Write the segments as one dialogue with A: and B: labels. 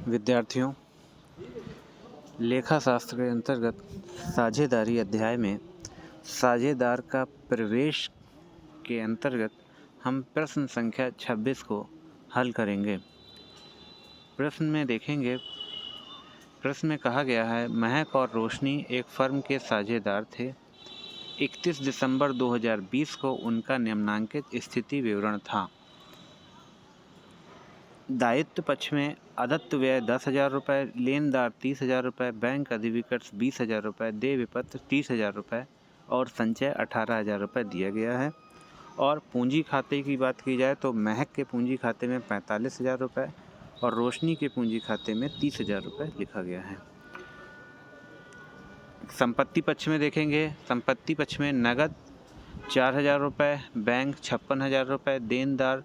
A: विद्यार्थियों, लेखा शास्त्र के अंतर्गत साझेदारी अध्याय में साझेदार का प्रवेश के अंतर्गत हम प्रश्न संख्या 26 को हल करेंगे। प्रश्न में देखेंगे, प्रश्न में कहा गया है, महक और रोशनी एक फर्म के साझेदार थे। 31 दिसंबर 2020 को उनका निम्नांकित स्थिति विवरण था। दायित्व पक्ष में अदत्त व्यय 10,000 रुपये, लेनदार 30,000 रुपये, बैंक अधिविकर्ष 20,000 रुपये, देय विपत्र 30,000 रुपये और संचय 18,000 रुपये दिया गया है। और पूंजी खाते की बात की जाए तो महक के पूंजी खाते में 45,000 रुपये और रोशनी के पूंजी खाते में 30,000 रुपये लिखा गया है। संपत्ति पक्ष में देखेंगे, संपत्ति पक्ष में नगद 4,000 रुपये, बैंक 56,000 रुपये, देनदार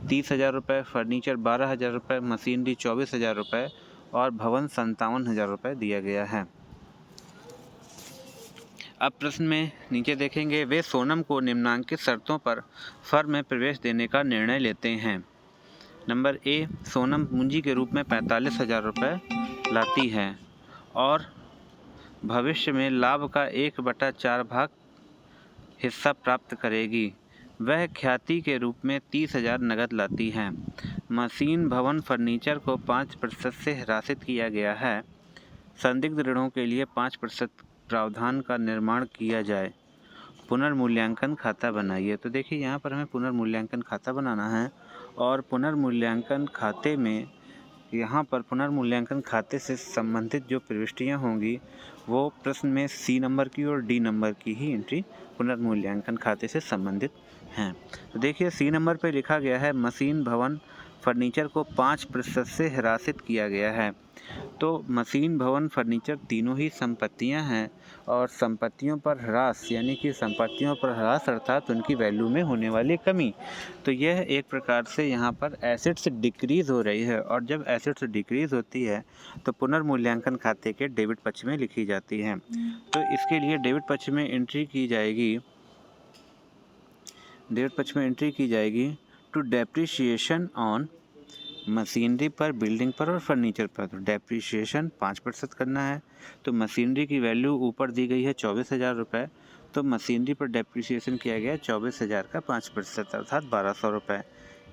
A: 30,000 रुपये, फर्नीचर 12,000 रुपये, मशीनरी 24,000 रुपये और भवन 57,000 रुपये दिया गया है। अब प्रश्न में नीचे देखेंगे, वे सोनम को निम्नांकित शर्तों पर फर्म में प्रवेश देने का निर्णय लेते हैं। नंबर ए, सोनम पूंजी के रूप में 45,000 रुपये लाती है और भविष्य में लाभ का 1/4 भाग हिस्सा प्राप्त करेगी। वह ख्याति के रूप में 30,000 नगद लाती है। मशीन, भवन, फर्नीचर को 5% से हिरासत किया गया है। संदिग्ध ऋणों के लिए 5% प्रावधान का निर्माण किया जाए। पुनर्मूल्यांकन खाता बनाइए। तो देखिए, यहाँ पर हमें पुनर्मूल्यांकन खाता बनाना है और पुनर्मूल्यांकन खाते में यहाँ पर पुनर्मूल्यांकन खाते से संबंधित जो प्रविष्टियाँ होंगी वो प्रश्न में सी नंबर की और डी नंबर की ही एंट्री पुनर्मूल्यांकन खाते से संबंधित हैं। तो देखिए, सी नंबर पर लिखा गया है, मशीन, भवन, फर्नीचर को 5% से हिरासत किया गया है। तो मशीन, भवन, फर्नीचर तीनों ही संपत्तियां हैं और संपत्तियों पर ह्रास यानी कि संपत्तियों पर ह्रास अर्थात उनकी वैल्यू में होने वाली कमी। तो यह एक प्रकार से यहाँ पर एसेट्स डिक्रीज़ हो रही है और जब एसेट्स डिक्रीज़ होती है तो पुनर्मूल्यांकन खाते के डेबिट पक्ष में लिखी जाती है। तो इसके लिए डेबिट पक्ष में एंट्री की जाएगी टू डेप्रिसिएशन ऑन मशीनरी पर, बिल्डिंग पर और फर्नीचर पर। तो डेप्रिसिएशन 5% करना है। तो मशीनरी की वैल्यू ऊपर दी गई है 24,000 रुपये, तो मशीनरी पर डेप्रिसिएशन किया गया 24,000 का 5% अर्थात 1,200 रुपये।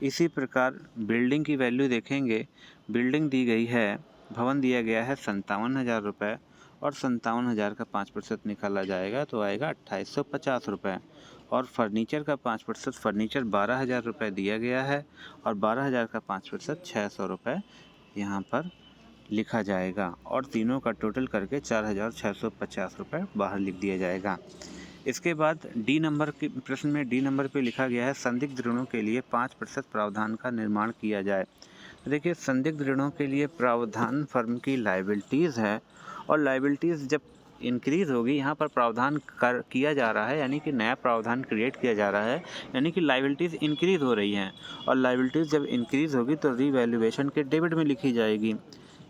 A: इसी प्रकार बिल्डिंग की वैल्यू देखेंगे, बिल्डिंग दी गई है, भवन दिया गया है 57,000 रुपये और 57,000 का 5% निकाला जाएगा तो आएगा 2,850 रुपये। और फर्नीचर का 5%, फर्नीचर 12,000 रुपये दिया गया है और 12,000 का 5% 600 रुपये यहाँ पर लिखा जाएगा और तीनों का टोटल करके 4,650 रुपये बाहर लिख दिया जाएगा। इसके बाद डी नंबर के प्रश्न में डी नंबर पे लिखा गया है, संदिग्ध ऋणों के लिए 5% प्रावधान का निर्माण किया जाए। देखिए, संदिग्ध ऋणों के लिए प्रावधान फर्म की लायबिलिटीज़ है और लायबिलिटीज़ जब इंक्रीज़ होगी, यहाँ पर प्रावधान किया जा रहा है यानी कि नया प्रावधान क्रिएट किया जा रहा है, यानी कि लायबिलिटीज़ इंक्रीज़ हो रही हैं और लायबिलिटीज़ जब इंक्रीज़ होगी तो रीवैल्यूएशन के डेबिट में लिखी जाएगी।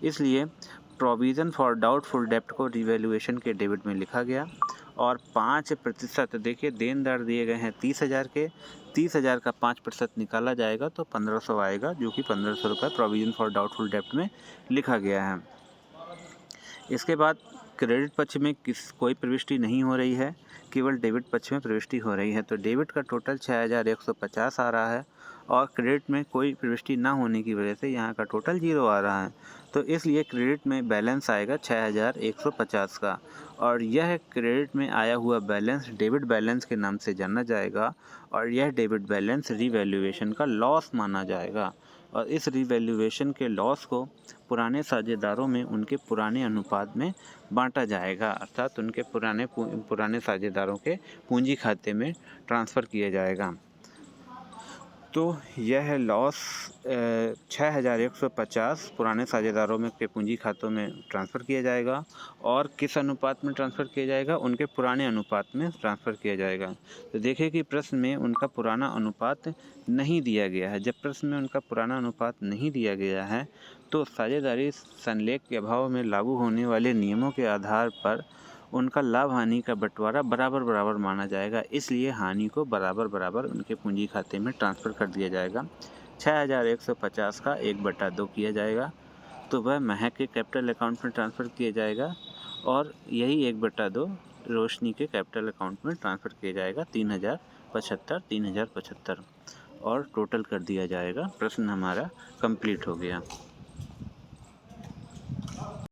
A: इसलिए प्रोविज़न फॉर डाउटफुल डेब्ट को रीवैल्यूएशन के डेबिट में लिखा गया और 5%, देखिए देनदार दिए गए हैं 30,000 के, 30,000 का 5% निकाला जाएगा तो 1,500 आएगा, जो कि 1,500 रुपये प्रोविज़न फॉर डाउटफुल डेब्ट में लिखा गया है। इसके बाद क्रेडिट पक्ष में कोई प्रविष्टि नहीं हो रही है, केवल डेबिट पक्ष में प्रविष्टि हो रही है। तो डेबिट का टोटल 6,150 आ रहा है और क्रेडिट में कोई प्रविष्टि ना होने की वजह से यहाँ का टोटल 0 आ रहा है। तो इसलिए क्रेडिट में बैलेंस आएगा 6,150 का और यह क्रेडिट में आया हुआ बैलेंस डेबिट बैलेंस के नाम से जाना जाएगा और यह डेबिट बैलेंस रीवैल्यूएशन का लॉस माना जाएगा और इस रीवैल्यूएशन के लॉस को पुराने साझेदारों में उनके पुराने अनुपात में बांटा जाएगा, अर्थात उनके पुराने साझेदारों के पूंजी खाते में ट्रांसफ़र किया जाएगा। तो यह लॉस 6,150 पुराने साझेदारों में के पूंजी खातों में ट्रांसफ़र किया जाएगा और किस अनुपात में ट्रांसफ़र किया जाएगा, उनके पुराने अनुपात में ट्रांसफ़र किया जाएगा। तो देखिए कि प्रश्न में उनका पुराना अनुपात नहीं दिया गया है। जब प्रश्न में उनका पुराना अनुपात नहीं दिया गया है तो साझेदारी संलेख के अभाव में लागू होने वाले नियमों के आधार पर उनका लाभ हानि का बंटवारा बराबर बराबर माना जाएगा। इसलिए हानि को बराबर बराबर उनके पूंजी खाते में ट्रांसफ़र कर दिया जाएगा। 6,150 का 1/2 किया जाएगा तो वह महक के कैपिटल अकाउंट में ट्रांसफ़र किया जाएगा और यही 1/2 रोशनी के कैपिटल अकाउंट में ट्रांसफ़र किया जाएगा 3075 और टोटल कर दिया जाएगा। प्रश्न हमारा कंप्लीट हो गया।